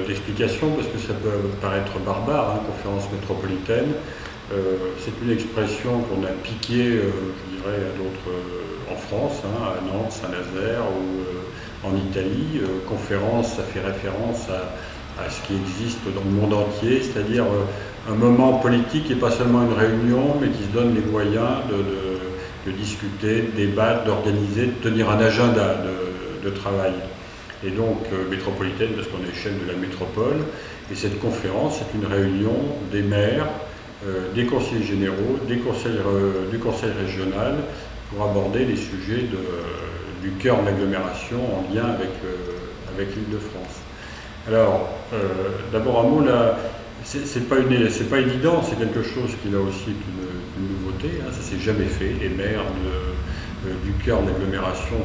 d'explication parce que ça peut paraître barbare, hein, conférence métropolitaine. C'est une expression qu'on a piquée, je dirais, à d'autres en France, hein, à Nantes, Saint-Nazaire ou en Italie. Conférence, ça fait référence à ce qui existe dans le monde entier, c'est-à-dire un moment politique et pas seulement une réunion, mais qui se donne les moyens de discuter, de débattre, d'organiser, de tenir un agenda de travail. Et donc métropolitaine parce qu'on est l'échelle de la métropole. Et cette conférence est une réunion des maires, des conseillers généraux, du conseil régional pour aborder les sujets du cœur de l'agglomération en lien avec l'Île-de-France. Alors, d'abord un mot là, c'est pas évident, c'est quelque chose qui là aussi est une nouveauté, hein, ça s'est jamais fait. Les maires du cœur de l'agglomération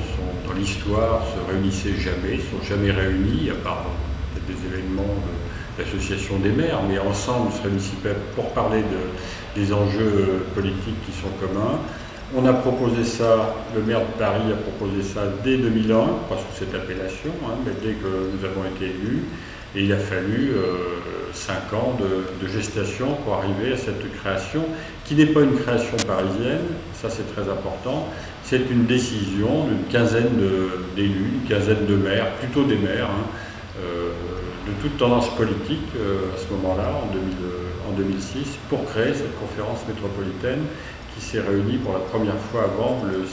dans l'histoire se réunissaient jamais, sont jamais réunis, à part peut-être des événements d'association des maires, mais ensemble se réunissaient pour parler des enjeux politiques qui sont communs. On a proposé ça, le maire de Paris a proposé ça dès 2001, pas sous cette appellation, hein, mais dès que nous avons été élus, et il a fallu 5 ans de gestation pour arriver à cette création, qui n'est pas une création parisienne, ça c'est très important, c'est une décision d'une quinzaine d'élus, une quinzaine de maires, plutôt des maires, hein, de toute tendance politique à ce moment-là, en 2006, pour créer cette conférence métropolitaine qui s'est réunie pour la première fois avant le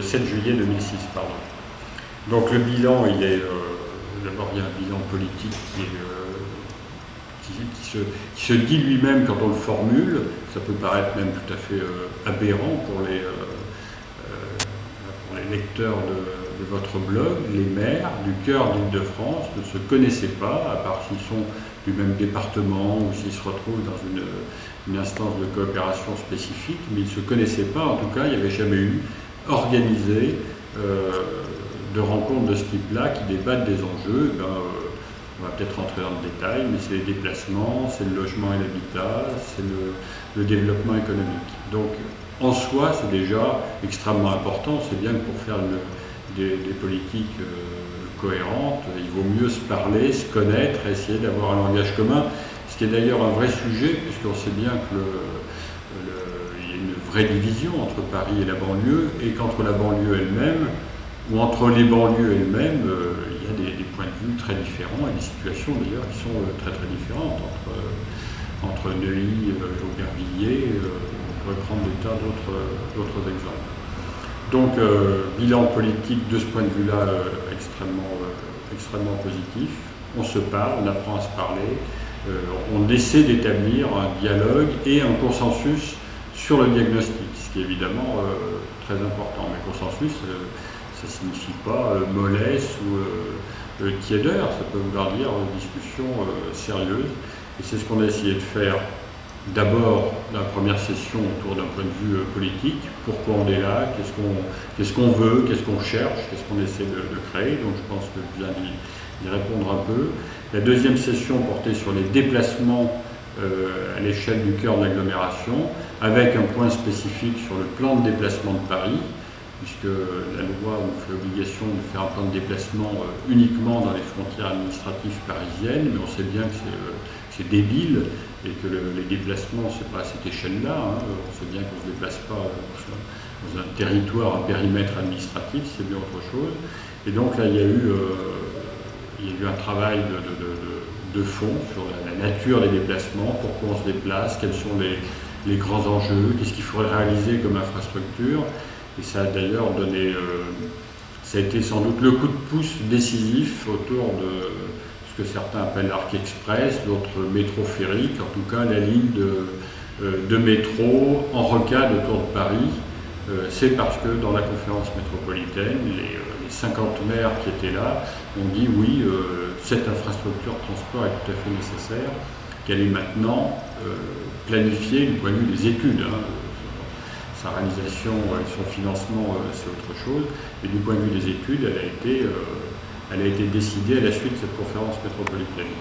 7 juillet 2006. Pardon. Donc le bilan, il est d'abord il y a un bilan politique qui se dit lui-même quand on le formule. Ça peut paraître même tout à fait aberrant pour les lecteurs de votre blog. Les maires du cœur d'Île-de-France ne se connaissaient pas, à part s'ils sont du même département ou s'ils se retrouvent dans une instance de coopération spécifique, mais ils ne se connaissaient pas. En tout cas, il n'y avait jamais eu organisé de rencontres de ce type-là qui débattent des enjeux. On va peut-être rentrer dans le détail, mais c'est les déplacements, c'est le logement et l'habitat, c'est le développement économique. Donc, en soi, c'est déjà extrêmement important. C'est bien que pour faire des politiques cohérentes, il vaut mieux se parler, se connaître, essayer d'avoir un langage commun, ce qui est d'ailleurs un vrai sujet, puisqu'on sait bien qu'il y a une vraie division entre Paris et la banlieue, et qu'entre la banlieue elle-même, ou entre les banlieues elles-mêmes, il y a des points de vue très différents, et des situations d'ailleurs qui sont très très différentes entre Neuilly et Aubervilliers. On pourrait prendre des tas d'autres exemples. Donc, bilan politique de ce point de vue-là extrêmement positif. On se parle, on apprend à se parler, on essaie d'établir un dialogue et un consensus sur le diagnostic, ce qui est évidemment très important. Mais consensus, ça ne signifie pas mollesse ou tiédeur, ça peut vouloir dire discussion sérieuse. Et c'est ce qu'on a essayé de faire. D'abord, la première session autour d'un point de vue politique, pourquoi on est là, qu'est-ce qu'on veut, qu'est-ce qu'on cherche, qu'est-ce qu'on essaie de créer, donc je pense que je viens d'y répondre un peu. La deuxième session portait sur les déplacements à l'échelle du cœur de l'agglomération, avec un point spécifique sur le plan de déplacement de Paris, puisque la loi nous fait obligation de faire un plan de déplacement uniquement dans les frontières administratives parisiennes, mais on sait bien que c'est débile, et que les déplacements, ce n'est pas à cette échelle-là. Hein. On sait bien qu'on ne se déplace pas dans un territoire, un périmètre administratif, c'est bien autre chose. Et donc là, il y a eu un travail de fond sur la nature des déplacements, pourquoi on se déplace, quels sont les grands enjeux, qu'est-ce qu'il faudrait réaliser comme infrastructure. Et ça a d'ailleurs donné, ça a été sans doute le coup de pouce décisif autour de ce que certains appellent l'Arc Express, d'autres métro ferrique, en tout cas la ligne de métro en rocade autour de Paris. C'est parce que dans la conférence métropolitaine, les 50 maires qui étaient là ont dit oui, cette infrastructure de transport est tout à fait nécessaire, qu'elle est maintenant planifiée du point de vue des études. Hein. Sa réalisation et son financement, c'est autre chose, mais du point de vue des études, elle a été décidée à la suite de cette conférence métropolitaine.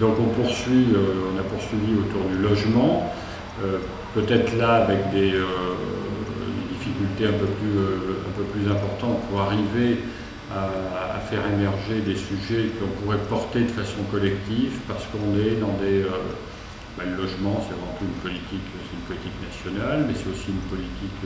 Donc on a poursuivi autour du logement, peut-être là avec des difficultés un peu plus importantes pour arriver à faire émerger des sujets qu'on pourrait porter de façon collective, parce qu'on est dans des... le logement, c'est avant tout une politique nationale, mais c'est aussi une politique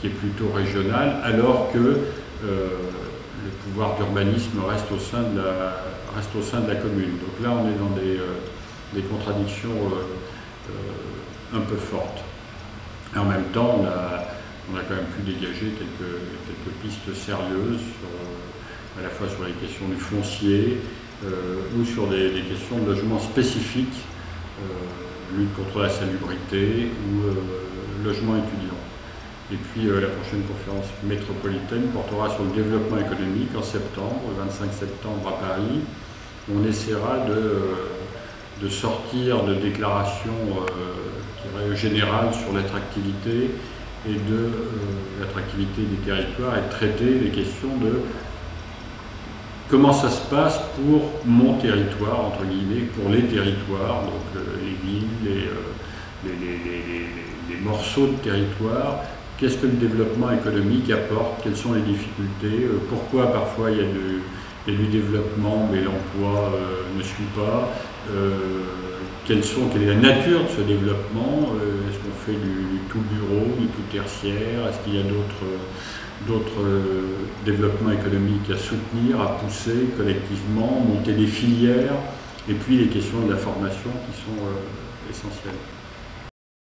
qui est plutôt régionale, alors que le pouvoir d'urbanisme reste au sein de la commune. Donc là, on est dans des contradictions un peu fortes. Et en même temps, on a quand même pu dégager quelques pistes sérieuses, à la fois sur les questions du foncier ou sur des questions de logement spécifiques, lutte contre la salubrité ou logement étudiant. Et puis la prochaine conférence métropolitaine portera sur le développement économique en septembre, le 25 septembre à Paris. On essaiera de sortir de déclarations générales sur l'attractivité et de l'attractivité des territoires et de traiter les questions de comment ça se passe pour mon territoire, entre guillemets, pour les territoires, donc les villes, les morceaux de territoire. Qu'est-ce que le développement économique apporte? Quelles sont les difficultés? Pourquoi parfois il y a du développement mais l'emploi ne suit pas? Quelle est la nature de ce développement? Est-ce qu'on fait du tout bureau, du tout tertiaire? Est-ce qu'il y a d'autres développements économiques à soutenir, à pousser collectivement, monter des filières? Et puis les questions de la formation qui sont essentielles.